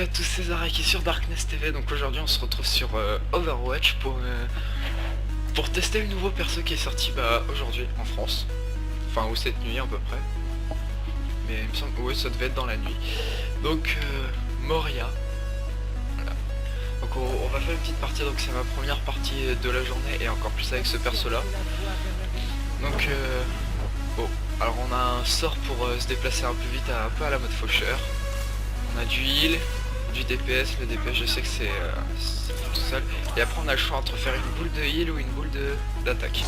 à tous, c'est Zaraki sur Darkness TV. Donc aujourd'hui on se retrouve sur Overwatch pour tester le nouveau perso qui est sorti aujourd'hui en France. Enfin, ou cette nuit à peu près. Mais il me semble, ouais, ça devait être dans la nuit. Donc Moria. Voilà. Donc on va faire une petite partie, donc c'est ma première partie de la journée et encore plus avec ce perso là. Donc bon, alors on a un sort pour se déplacer un peu vite, un peu à la mode faucheur. On a du heal, du DPS, le DPS je sais que c'est tout seul. Et après on a le choix entre faire une boule de heal ou une boule d'attaque.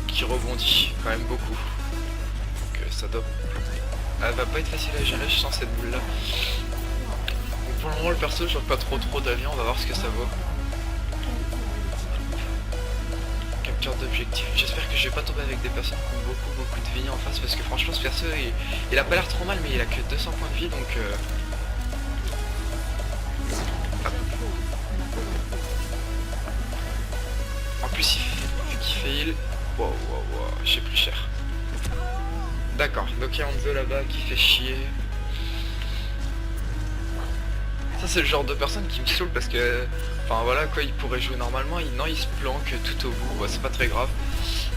Qui rebondit quand même beaucoup. Donc ça doit... Elle va pas être facile à gérer, je sens cette boule là. Donc pour le moment le perso je vois pas trop d'avions, on va voir ce que ça vaut. Capture d'objectif. J'espère que je vais pas tomber avec des personnes qui ont beaucoup de vie en face parce que franchement ce perso il a pas l'air trop mal mais il a que 200 points de vie donc en plus vu qu'il fait heal. Wow, j'ai pris cher. D'accord, donc il y a Hanzo là-bas qui fait chier. Ça c'est le genre de personne qui me saoule parce que... Enfin voilà quoi, il pourrait jouer normalement, non il se planque tout au bout, ouais, c'est pas très grave.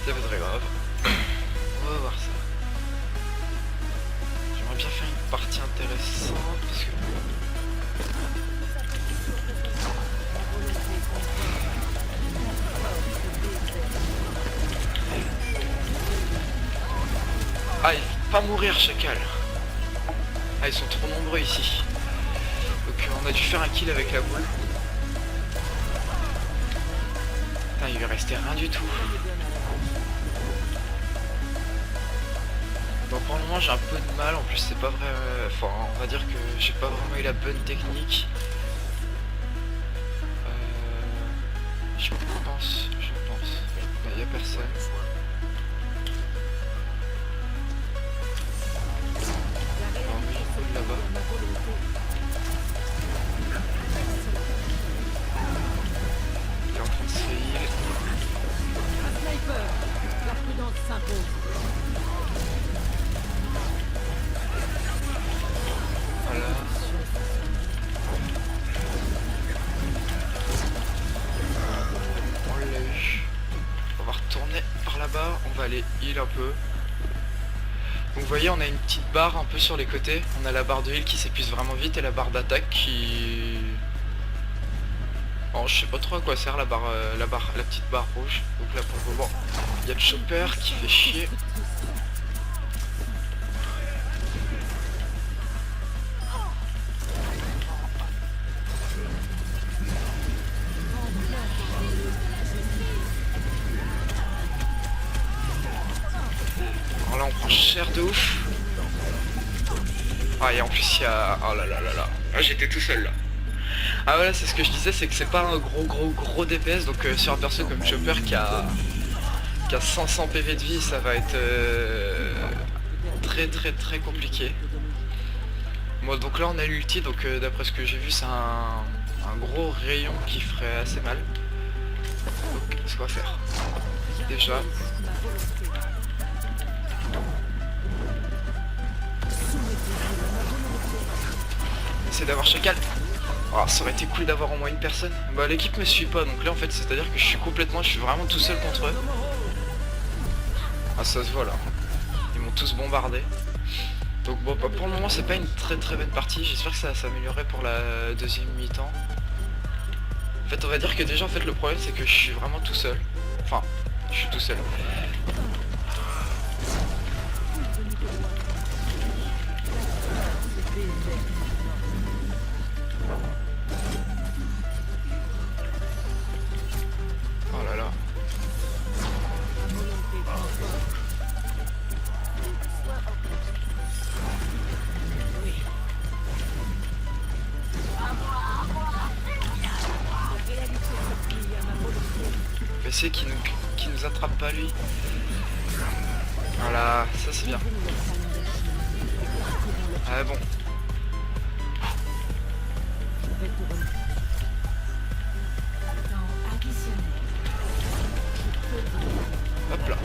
C'est pas très grave. On va voir ça. J'aimerais bien faire une partie intéressante parce que... Ah, il faut pas mourir chacal. Ah, ils sont trop nombreux ici. Donc on a dû faire un kill avec la boule. Putain, il lui restait rien du tout. Donc pour le moment j'ai un peu de mal, en plus c'est pas vrai... Enfin on va dire que j'ai pas vraiment eu la bonne technique. Je pense... Là, y a personne. Là-bas. Il est en train de se heal. Un sniper, la prudence s'impose. Voilà. On l'a eu. On va retourner par là-bas. On va aller heal un peu. Donc vous voyez on a une petite barre un peu sur les côtés, on a la barre de heal qui s'épuise vraiment vite et la barre d'attaque qui... Oh je sais pas trop à quoi sert la petite barre rouge. Donc là pour le moment il y a le chopper qui fait chier. Alors là on prend cher de ouf. Ah et en plus il y a... Oh là là là là. Ah j'étais tout seul là. Ah voilà c'est ce que je disais, c'est que c'est pas un gros DPS. Donc sur un perso comme Chopper qui a 500 PV de vie, ça va être très compliqué. Moi donc là on a l'ulti, donc d'après ce que j'ai vu c'est un gros rayon qui ferait assez mal. Donc ce qu'on va faire déjà... C'est d'avoir chacal. Oh, ça aurait été cool d'avoir au moins une personne. Bah l'équipe me suit pas donc là en fait c'est à dire que je suis vraiment tout seul contre eux. Ah ça se voit là. Ils m'ont tous bombardé. Donc bon bah, pour le moment c'est pas une très bonne partie. J'espère que ça va s'améliorer pour la deuxième mi-temps. En fait on va dire que déjà en fait le problème c'est que je suis vraiment tout seul. Enfin je suis tout seul. PC qui nous attrape pas lui. Voilà, ça c'est bien. Ah bon. Hop là.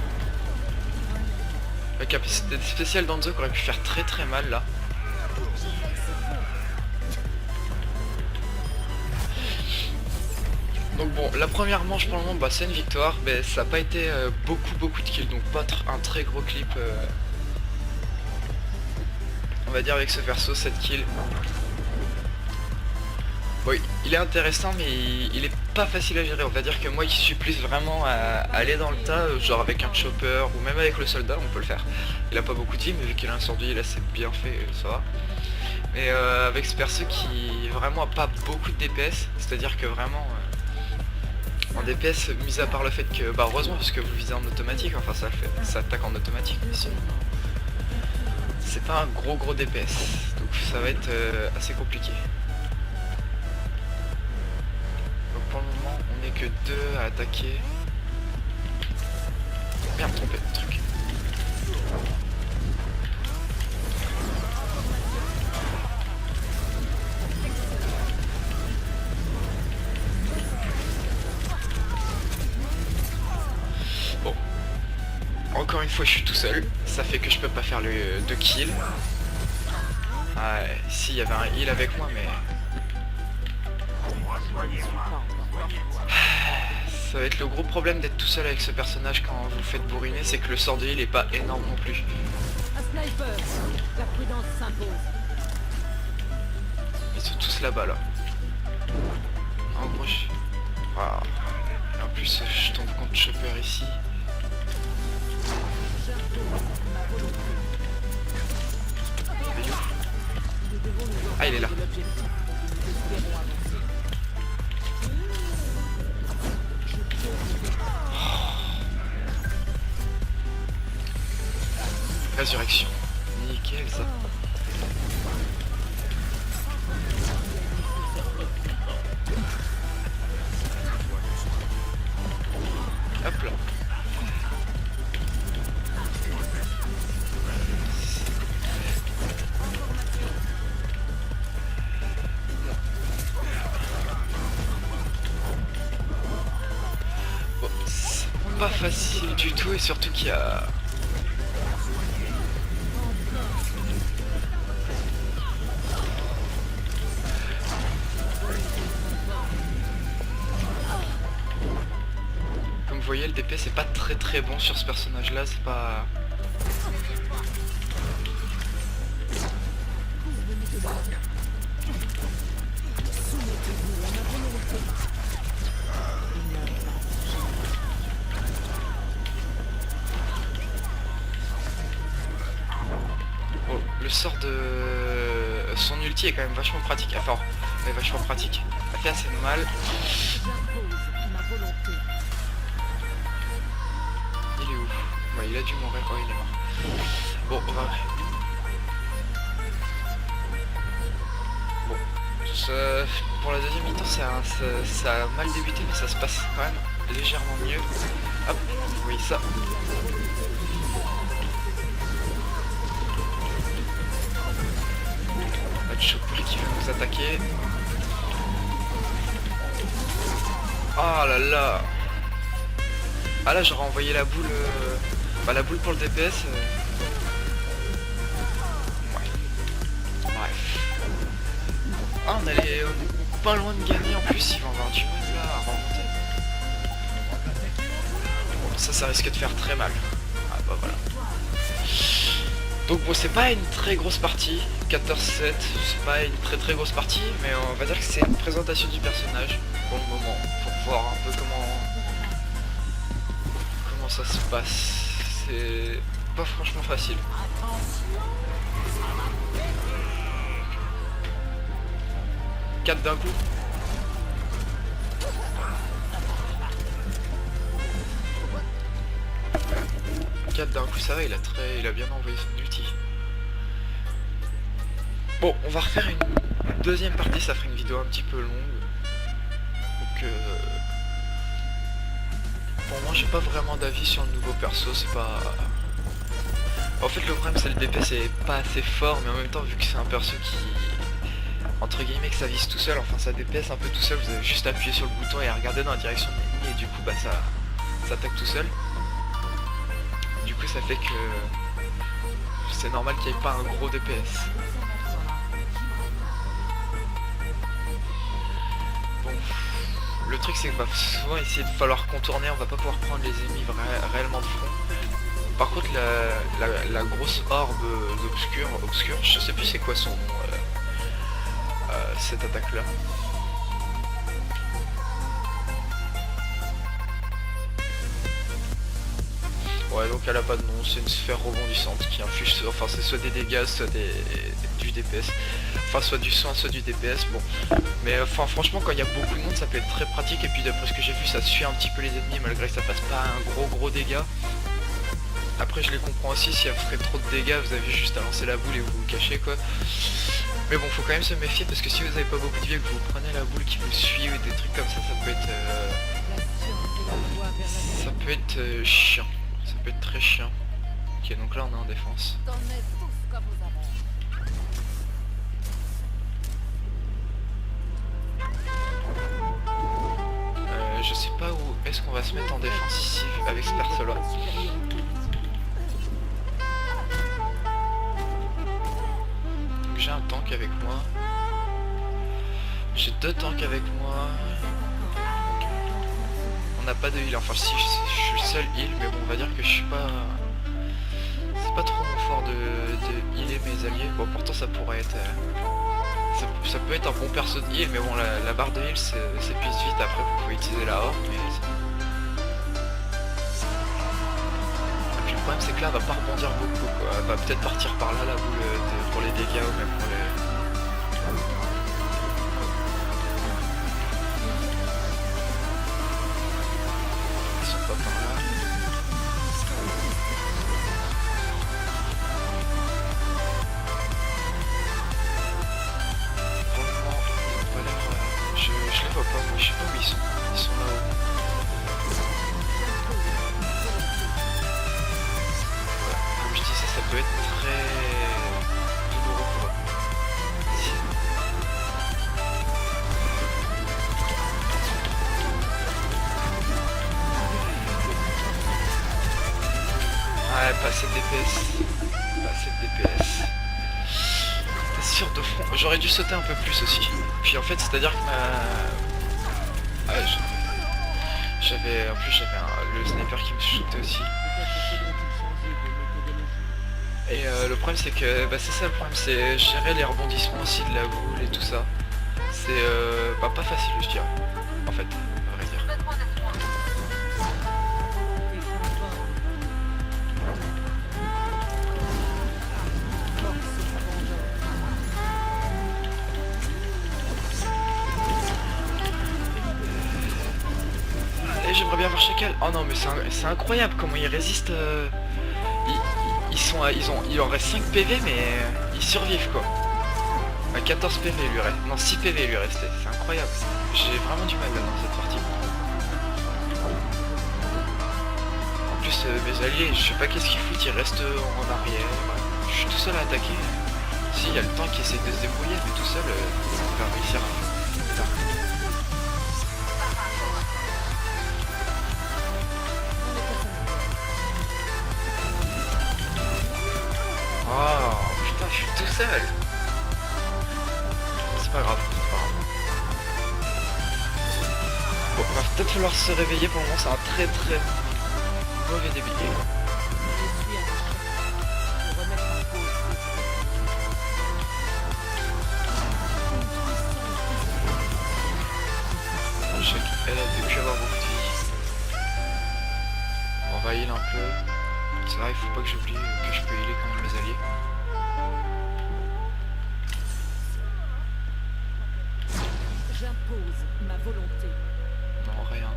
La capacité spéciale d'Hanzo qui aurait pu faire très mal là. Donc bon, la première manche pour le moment, bah, c'est une victoire, mais ça n'a pas été beaucoup de kills, donc pas un très gros clip. On va dire avec ce perso, 7 kills. Oui, il est intéressant, mais il est pas facile à gérer. On va dire que moi qui suis plus vraiment à aller dans le tas, genre avec un chopper ou même avec le soldat, on peut le faire. Il a pas beaucoup de vie, mais vu qu'il a un incendie, là c'est bien fait, ça va. Mais avec ce perso qui vraiment a pas beaucoup de DPS, c'est-à-dire que vraiment en DPS, mis à part le fait que, bah heureusement parce que vous visez en automatique, enfin ça attaque en automatique, mais sinon c'est pas un gros DPS, donc ça va être assez compliqué. Donc pour le moment on n'est que 2 à attaquer. Merde, trompé le truc. Bon. Encore une fois je suis tout seul. Ça fait que je peux pas faire le 2 kills. Ouais, si il y avait un heal avec moi mais... Ça va être le gros problème d'être tout seul avec ce personnage quand vous faites bourriner, c'est que le sort de heal est pas énorme non plus. Un sniper. La prudence s'impose. Ils sont tous là-bas là. En gros je... Ah. Et en plus je tombe contre Chopper ici. Il est où? Ah il est là. Résurrection. Nickel ça. Hop là. Bon, c'est pas facile du tout et surtout qu'il y a... Vous voyez, le DPS c'est pas très bon sur ce personnage là, c'est pas... Oh, le sort de... Son ulti est quand même vachement pratique, enfin, ouais, vachement pratique. Ça fait assez mal. Il est où? Ouais, il a dû mourir. Oh, il est mort. Bon, on va... Bon. Pour la deuxième mi-temps, ça a mal débuté, mais ça se passe quand même légèrement mieux. Hop, oui, ça. Pas de Chopper qui va nous attaquer. Oh là là. Ah là j'aurais envoyé la boule bah, la boule pour le DPS Ouais. Bref. Ah on est pas loin de gagner en plus, ils vont avoir du mal là à remonter. Bon, ça risque de faire très mal. Ah bah voilà. Donc bon c'est pas une très grosse partie, 14-7, c'est pas une très grosse partie, mais on va dire que c'est une présentation du personnage pour le moment, pour voir un peu comment ça se passe. C'est pas franchement facile. 4 d'un coup. D'un coup ça va, il a bien envoyé son ulti. Bon, on va refaire une deuxième partie, ça fera une vidéo un petit peu longue. Donc pour moi j'ai pas vraiment d'avis sur le nouveau perso, c'est pas... En fait le problème c'est le DPS est pas assez fort, mais en même temps vu que c'est un perso qui... Entre guillemets que ça vise tout seul, enfin ça DPS un peu tout seul, vous avez juste appuyé sur le bouton et à regarder dans la direction de l'ennemi et du coup bah ça attaque tout seul. Du coup ça fait que c'est normal qu'il n'y ait pas un gros DPS. Bon, le truc c'est que va souvent essayer de falloir contourner, on va pas pouvoir prendre les ennemis réellement de front. Par contre la grosse orbe obscure, je sais plus c'est quoi son nom, cette attaque là. Ouais, donc elle a pas de nom, c'est une sphère rebondissante qui inflige, enfin c'est soit des dégâts, soit du DPS. Enfin soit du soin, soit du DPS, bon. Mais enfin franchement quand il y a beaucoup de monde ça peut être très pratique et puis d'après ce que j'ai vu ça suit un petit peu les ennemis malgré que ça fasse pas un gros dégât. Après je les comprends aussi, si elle ferait trop de dégâts vous avez juste à lancer la boule et vous vous cachez quoi. Mais bon faut quand même se méfier parce que si vous avez pas beaucoup de vie et que vous prenez la boule qui vous suit ou des trucs comme ça, ça peut être chiant. Ça peut être très chiant. Ok, donc là on est en défense. Je sais pas où est-ce qu'on va se mettre en défense ici avec ce perso là. Donc j'ai un tank avec moi. J'ai 2 tanks avec moi. On n'a pas de heal, enfin si je suis le seul heal, mais bon on va dire que je suis pas... C'est pas trop mon fort de healer mes alliés. Bon pourtant ça pourrait être... Ça peut être un bon perso de heal, mais bon la barre de heal s'épuise vite, après vous pouvez utiliser la horde, mais... Et puis le problème c'est que là elle va pas rebondir beaucoup quoi. Elle va peut-être partir par là la boule pour les dégâts ou même pour les... Ils sont pas par là. Je les vois pas, moi je sais pas où ils sont là-haut. Voilà. Comme je disais, ça peut être très douloureux pour eux. Ouais, pas assez de DPS. Pas assez de DPS. T'es sûr de front. J'aurais dû sauter un peu plus aussi. Puis en fait, c'est-à-dire que ma... Ouais, j'avais... En plus, j'avais le sniper qui me shootait aussi. Et le problème, c'est que... Bah, c'est ça le problème, c'est gérer les rebondissements aussi de la boule et tout ça. C'est bah, pas facile, je dirais. En fait, à vrai dire. J'aimerais bien voir Chacal. Oh non mais c'est incroyable comment ils résistent. Il en reste 5 PV mais ils survivent quoi. 14 PV lui reste. Non 6 PV lui restait. C'est incroyable. J'ai vraiment du mal là dans cette partie. En plus mes alliés, je sais pas qu'est-ce qu'ils foutent, ils restent en arrière. Je suis tout seul à attaquer. Si il y a le temps qui essaie de se débrouiller mais tout seul il va réussir à... Oh putain, je suis tout seul. C'est pas grave, c'est pas grave. Bon, il va peut-être falloir se réveiller pour le moment, c'est un très mauvais début. Elle a pu avoir beaucoup de vie. On va heal un peu. C'est vrai, il faut pas que j'oublie que je peux healer quand même mes alliés. J'impose ma volonté. Non, rien.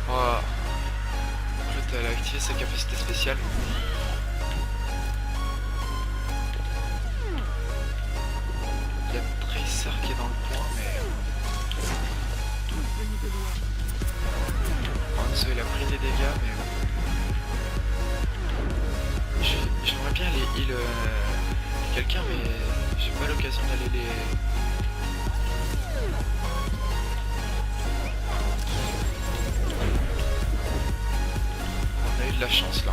Voilà. En fait, elle a activé sa capacité spéciale. Il y a Tracer qui est dans le coin, mais... Hanzo, il a pris des dégâts, mais... J'aimerais bien aller heal quelqu'un, mais j'ai pas l'occasion d'aller les... On a eu de la chance là.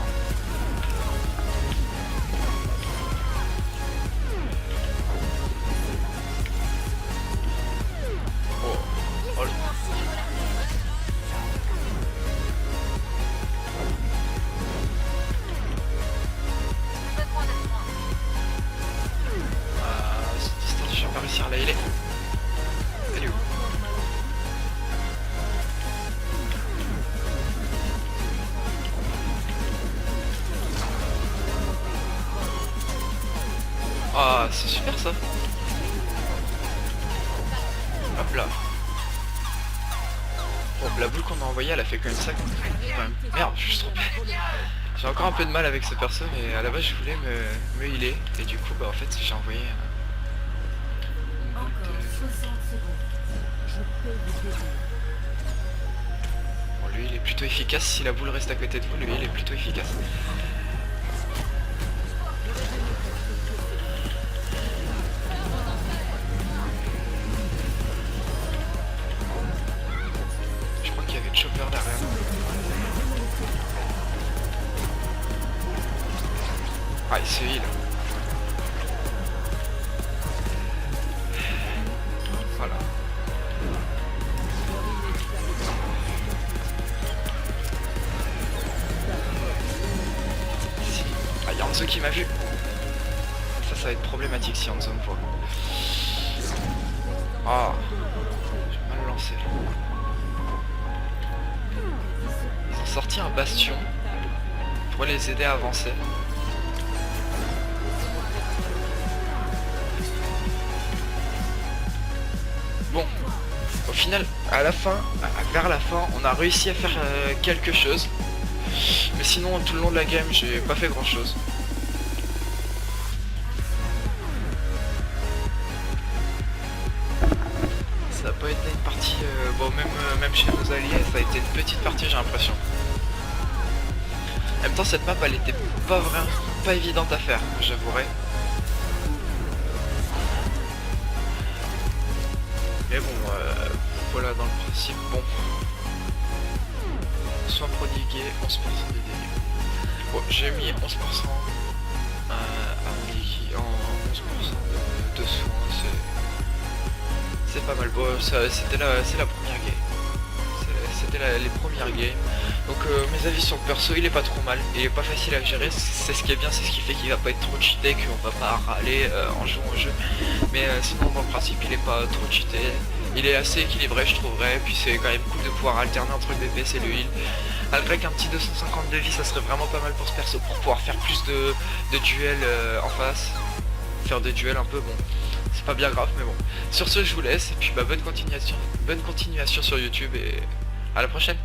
faire ça. Hop là. Bon, la boule qu'on a envoyée, elle a fait quand même ça. Quand même. Merde, je suis trop bête. J'ai encore un peu de mal avec ce perso, mais à la base je voulais me healer. Et du coup, bah en fait, j'ai envoyé une boule de... Bon, lui, il est plutôt efficace. Si la boule reste à côté de vous, lui, il est plutôt efficace. Chopper derrière. Ah, il se heal. Voilà. Si. Ah, il y a Hanzo qui m'a vu. Ça va être problématique si Hanzo me voit. Ah, j'ai mal lancé. Sorti un bastion pour les aider à avancer. Bon, au final, à la fin, vers la fin, on a réussi à faire quelque chose. Mais sinon, tout le long de la game, j'ai pas fait grand chose. Ça a pas été une partie, bon même chez nos alliés, ça a été une petite partie, j'ai l'impression. En même temps, cette map, elle était pas évidente à faire, j'avouerai. Mais bon, voilà dans le principe, bon. Soin prodigué, 11% des dégâts. Bon, j'ai mis 11% à mon liquide, en 11% de soins, c'est pas mal. Bon, c'est la première game. C'était les premières games. Donc mes avis sur le perso, il est pas trop mal, il est pas facile à gérer, c'est ce qui est bien, c'est ce qui fait qu'il va pas être trop cheaté, qu'on va pas râler en jouant au jeu. Mais sinon dans le principe il est pas trop cheaté, il est assez équilibré je trouverais, puis c'est quand même cool de pouvoir alterner entre le DPS et le heal. Malgré qu'un petit 250 de vie ça serait vraiment pas mal pour ce perso, pour pouvoir faire plus de duels en face, faire des duels un peu bon. C'est pas bien grave mais bon. Sur ce je vous laisse, et puis bah bonne continuation sur YouTube et à la prochaine.